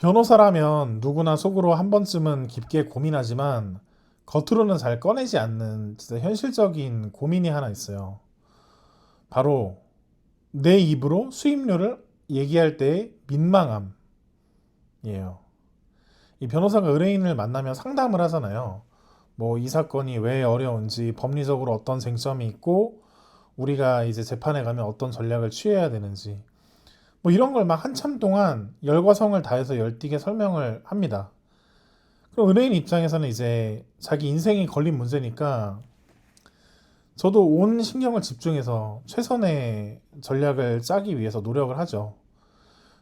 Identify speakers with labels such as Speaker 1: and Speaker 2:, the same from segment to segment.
Speaker 1: 변호사라면 누구나 속으로 한 번쯤은 깊게 고민하지만 겉으로는 잘 꺼내지 않는 진짜 현실적인 고민이 하나 있어요. 바로 내 입으로 수임료를 얘기할 때의 민망함이에요. 이 변호사가 의뢰인을 만나면 상담을 하잖아요. 뭐 이 사건이 왜 어려운지, 법리적으로 어떤 쟁점이 있고, 우리가 이제 재판에 가면 어떤 전략을 취해야 되는지, 뭐 이런 걸 막 한참 동안 열과 성을 다해서 열띠게 설명을 합니다. 그럼 의뢰인 입장에서는 이제 자기 인생이 걸린 문제니까 저도 온 신경을 집중해서 최선의 전략을 짜기 위해서 노력을 하죠.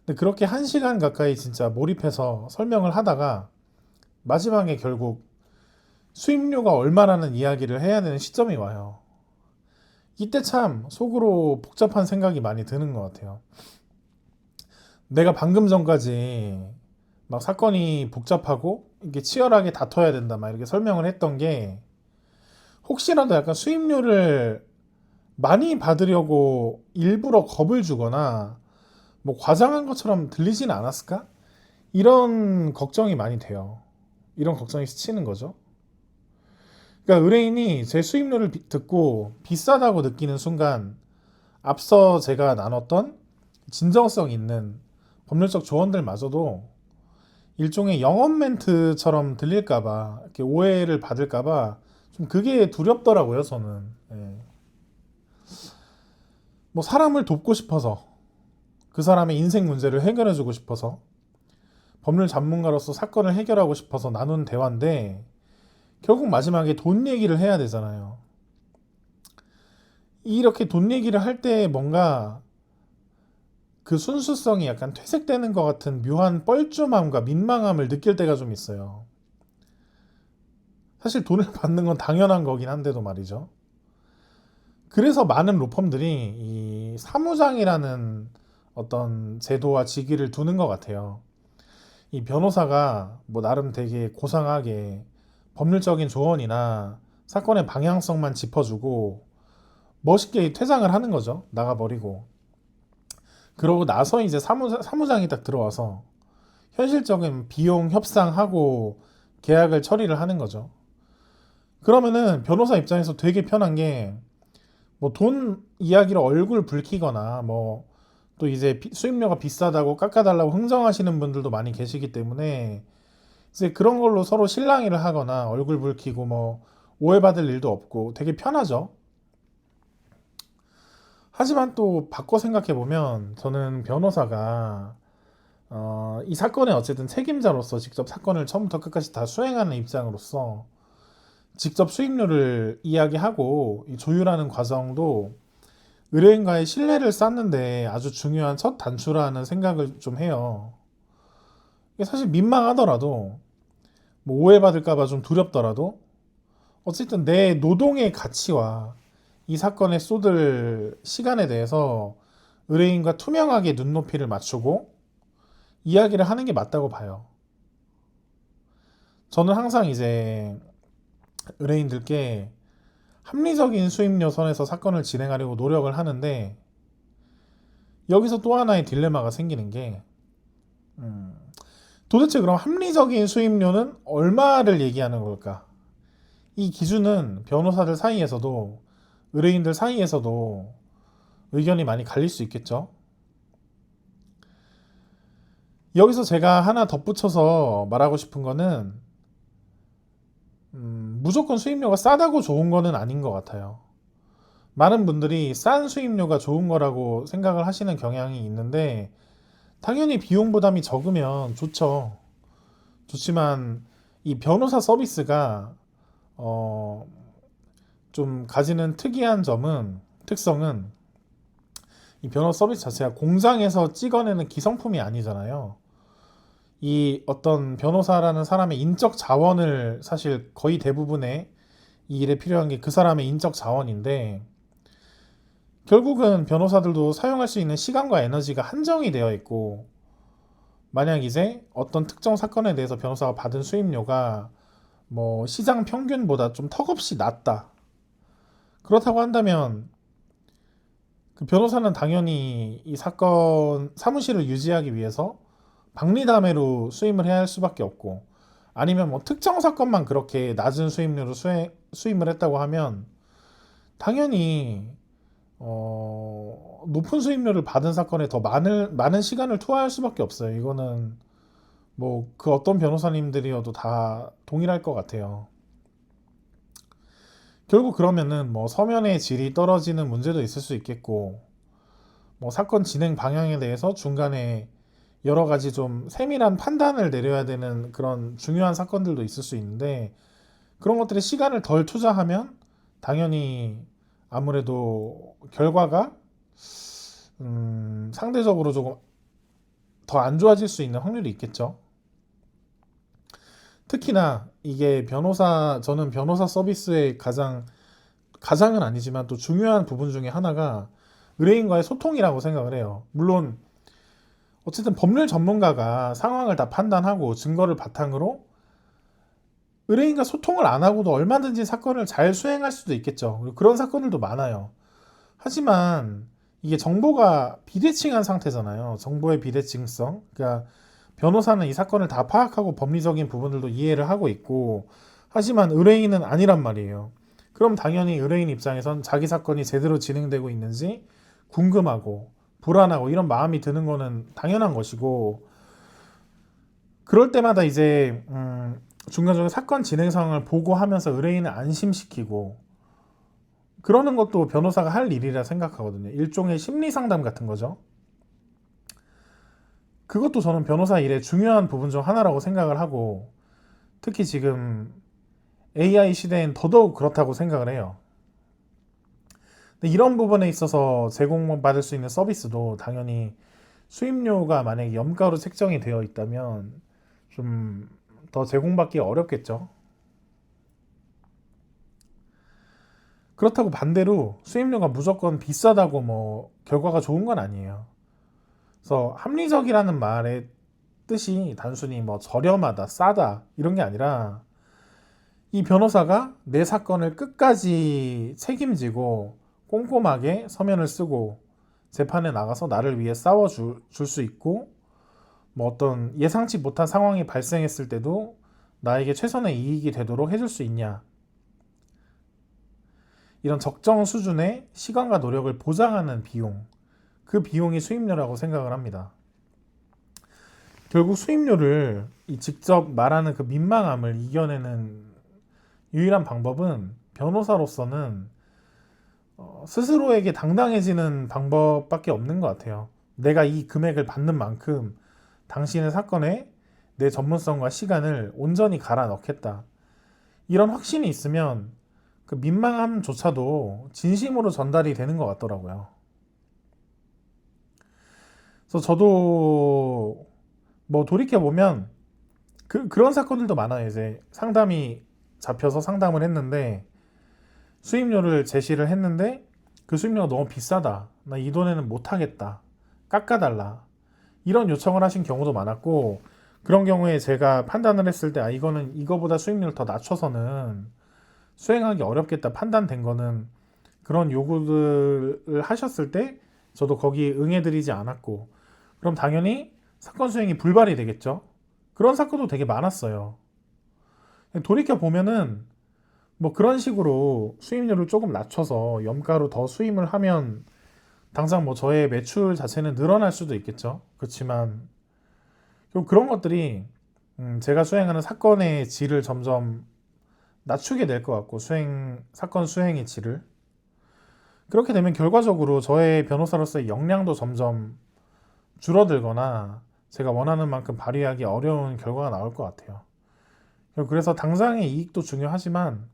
Speaker 1: 근데 그렇게 1시간 가까이 진짜 몰입해서 설명을 하다가 마지막에 결국 수임료가 얼마라는 이야기를 해야 되는 시점이 와요. 이때 참 속으로 복잡한 생각이 많이 드는 것 같아요. 내가 방금 전까지 막 사건이 복잡하고 이게 치열하게 다퉈야 된다 막 이렇게 설명을 했던 게 혹시라도 약간 수임료를 많이 받으려고 일부러 겁을 주거나 뭐 과장한 것처럼 들리진 않았을까? 이런 걱정이 많이 돼요. 이런 걱정이 스치는 거죠. 그러니까 의뢰인이 제 수임료를 듣고 비싸다고 느끼는 순간 앞서 제가 나눴던 진정성 있는 법률적 조언들마저도 일종의 영업 멘트처럼 들릴까봐 이렇게 오해를 받을까봐 좀 그게 두렵더라고요, 저는. 예. 뭐 사람을 돕고 싶어서 그 사람의 인생 문제를 해결해주고 싶어서 법률 전문가로서 사건을 해결하고 싶어서 나눈 대화인데 결국 마지막에 돈 얘기를 해야 되잖아요. 이렇게 돈 얘기를 할 때 뭔가 그 순수성이 약간 퇴색되는 것 같은 묘한 뻘쭘함과 민망함을 느낄 때가 좀 있어요. 사실 돈을 받는 건 당연한 거긴 한데도 말이죠. 그래서 많은 로펌들이 이 사무장이라는 어떤 제도와 직위를 두는 것 같아요. 이 변호사가 뭐 나름 되게 고상하게 법률적인 조언이나 사건의 방향성만 짚어주고 멋있게 퇴장을 하는 거죠. 나가버리고. 그러고 나서 이제 사무장이 딱 들어와서 현실적인 비용 협상하고 계약을 처리를 하는 거죠. 그러면은 변호사 입장에서 되게 편한 게 뭐 돈 이야기로 얼굴 붉히거나 뭐 또 이제 수임료가 비싸다고 깎아달라고 흥정하시는 분들도 많이 계시기 때문에 이제 그런 걸로 서로 실랑이를 하거나 얼굴 붉히고 뭐 오해받을 일도 없고 되게 편하죠. 하지만 또 바꿔 생각해 보면 저는 변호사가 이 사건의 어쨌든 책임자로서 직접 사건을 처음부터 끝까지 다 수행하는 입장으로서 직접 수임료를 이야기하고 조율하는 과정도 의뢰인과의 신뢰를 쌓는데 아주 중요한 첫 단추라는 생각을 좀 해요. 이게 사실 민망하더라도 뭐 오해받을까봐 좀 두렵더라도 어쨌든 내 노동의 가치와 이 사건에 쏟을 시간에 대해서 의뢰인과 투명하게 눈높이를 맞추고 이야기를 하는 게 맞다고 봐요. 저는 항상 이제 의뢰인들께 합리적인 수임료 선에서 사건을 진행하려고 노력을 하는데 여기서 또 하나의 딜레마가 생기는 게 음, 도대체 그럼 합리적인 수임료는 얼마를 얘기하는 걸까? 이 기준은 변호사들 사이에서도 의뢰인들 사이에서도 의견이 많이 갈릴 수 있겠죠. 여기서 제가 하나 덧붙여서 말하고 싶은 거는 무조건 수임료가 싸다고 좋은 거는 아닌 것 같아요. 많은 분들이 싼 수임료가 좋은 거라고 생각을 하시는 경향이 있는데 당연히 비용 부담이 적으면 좋죠. 좋지만 이 변호사 서비스가 어, 좀 가지는 특이한 점은 특성은 이 변호 서비스 자체가 공장에서 찍어내는 기성품이 아니잖아요. 이 어떤 변호사라는 사람의 인적 자원을 사실 거의 대부분의 이 일에 필요한 게 그 사람의 인적 자원인데 결국은 변호사들도 사용할 수 있는 시간과 에너지가 한정이 되어 있고 만약 이제 어떤 특정 사건에 대해서 변호사가 받은 수임료가 뭐 시장 평균보다 좀 턱없이 낮다. 그렇다고 한다면 그 변호사는 당연히 이 사건 사무실을 유지하기 위해서 박리담회로 수임을 해야 할 수밖에 없고, 아니면 뭐 특정 사건만 그렇게 낮은 수임료로 수임을 했다고 하면 당연히 높은 수임료를 받은 사건에 더 많은 시간을 투하할 수밖에 없어요. 이거는 뭐 그 어떤 변호사님들이어도 다 동일할 것 같아요. 결국 그러면은 뭐 서면의 질이 떨어지는 문제도 있을 수 있겠고, 뭐 사건 진행 방향에 대해서 중간에 여러 가지 좀 세밀한 판단을 내려야 되는 그런 중요한 사건들도 있을 수 있는데, 그런 것들에 시간을 덜 투자하면 당연히 아무래도 결과가 상대적으로 조금 더 안 좋아질 수 있는 확률이 있겠죠. 특히나 이게 저는 변호사 서비스의 가장은 아니지만 또 중요한 부분 중에 하나가 의뢰인과의 소통이라고 생각을 해요. 물론 어쨌든 법률 전문가가 상황을 다 판단하고 증거를 바탕으로 의뢰인과 소통을 안 하고도 얼마든지 사건을 잘 수행할 수도 있겠죠. 그리고 그런 사건들도 많아요. 하지만 이게 정보가 비대칭한 상태잖아요. 정보의 비대칭성. 그러니까 변호사는 이 사건을 다 파악하고 법리적인 부분들도 이해를 하고 있고, 하지만 의뢰인은 아니란 말이에요. 그럼 당연히 의뢰인 입장에선 자기 사건이 제대로 진행되고 있는지 궁금하고 불안하고 이런 마음이 드는 거는 당연한 것이고, 그럴 때마다 이제 중간중간 사건 진행 상황을 보고하면서 의뢰인을 안심시키고 그러는 것도 변호사가 할 일이라 생각하거든요. 일종의 심리 상담 같은 거죠. 그것도 저는 변호사 일의 중요한 부분 중 하나라고 생각을 하고, 특히 지금 AI 시대엔 더더욱 그렇다고 생각을 해요. 근데 이런 부분에 있어서 제공받을 수 있는 서비스도 당연히 수임료가 만약에 염가로 책정이 되어 있다면 좀 더 제공받기 어렵겠죠. 그렇다고 반대로 수임료가 무조건 비싸다고 뭐 결과가 좋은 건 아니에요. 그래서 합리적이라는 말의 뜻이 단순히 뭐 저렴하다, 싸다 이런 게 아니라 이 변호사가 내 사건을 끝까지 책임지고 꼼꼼하게 서면을 쓰고 재판에 나가서 나를 위해 싸워줄 수 있고, 뭐 어떤 예상치 못한 상황이 발생했을 때도 나에게 최선의 이익이 되도록 해줄 수 있냐. 이런 적정 수준의 시간과 노력을 보장하는 비용, 그 비용이 수임료라고 생각을 합니다. 결국 수임료를 직접 말하는 그 민망함을 이겨내는 유일한 방법은 변호사로서는 스스로에게 당당해지는 방법밖에 없는 것 같아요. 내가 이 금액을 받는 만큼 당신의 사건에 내 전문성과 시간을 온전히 갈아 넣겠다. 이런 확신이 있으면 그 민망함조차도 진심으로 전달이 되는 것 같더라고요. 그래서 저도 뭐 돌이켜보면 그런 사건들도 많아요. 이제 상담이 잡혀서 상담을 했는데 수임료를 제시를 했는데 그 수임료가 너무 비싸다. 나 이 돈에는 못하겠다. 깎아달라. 이런 요청을 하신 경우도 많았고, 그런 경우에 제가 판단을 했을 때 이거는 이거보다 수임료를 더 낮춰서는 수행하기 어렵겠다 판단된 거는, 그런 요구를 하셨을 때 저도 거기에 응해드리지 않았고, 그럼 당연히 사건 수행이 불발이 되겠죠. 그런 사건도 되게 많았어요. 돌이켜 보면은 뭐 그런 식으로 수임료를 조금 낮춰서 염가로 더 수임을 하면 당장 뭐 저의 매출 자체는 늘어날 수도 있겠죠. 그렇지만 그런 것들이 제가 수행하는 사건의 질을 점점 낮추게 될 것 같고, 사건 수행의 질을, 그렇게 되면 결과적으로 저의 변호사로서의 역량도 점점 줄어들거나 제가 원하는 만큼 발휘하기 어려운 결과가 나올 것 같아요. 그래서 당장의 이익도 중요하지만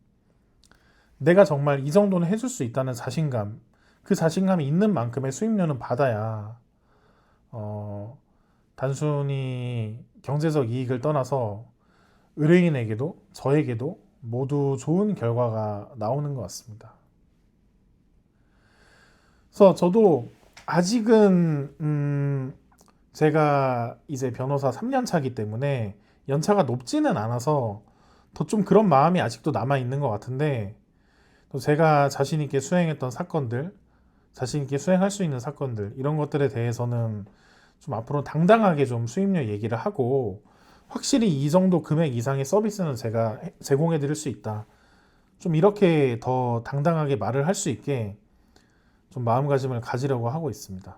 Speaker 1: 내가 정말 이 정도는 해줄 수 있다는 자신감, 그 자신감이 있는 만큼의 수임료는 받아야 단순히 경제적 이익을 떠나서 의뢰인에게도 저에게도 모두 좋은 결과가 나오는 것 같습니다. 그래서 저도 아직은 제가 이제 변호사 3년 차기 때문에 연차가 높지는 않아서 더 좀 그런 마음이 아직도 남아 있는 것 같은데, 또 제가 자신 있게 수행했던 사건들, 자신 있게 수행할 수 있는 사건들, 이런 것들에 대해서는 좀 앞으로 당당하게 좀 수임료 얘기를 하고 확실히 이 정도 금액 이상의 서비스는 제가 제공해 드릴 수 있다. 좀 이렇게 더 당당하게 말을 할 수 있게 좀 마음가짐을 가지려고 하고 있습니다.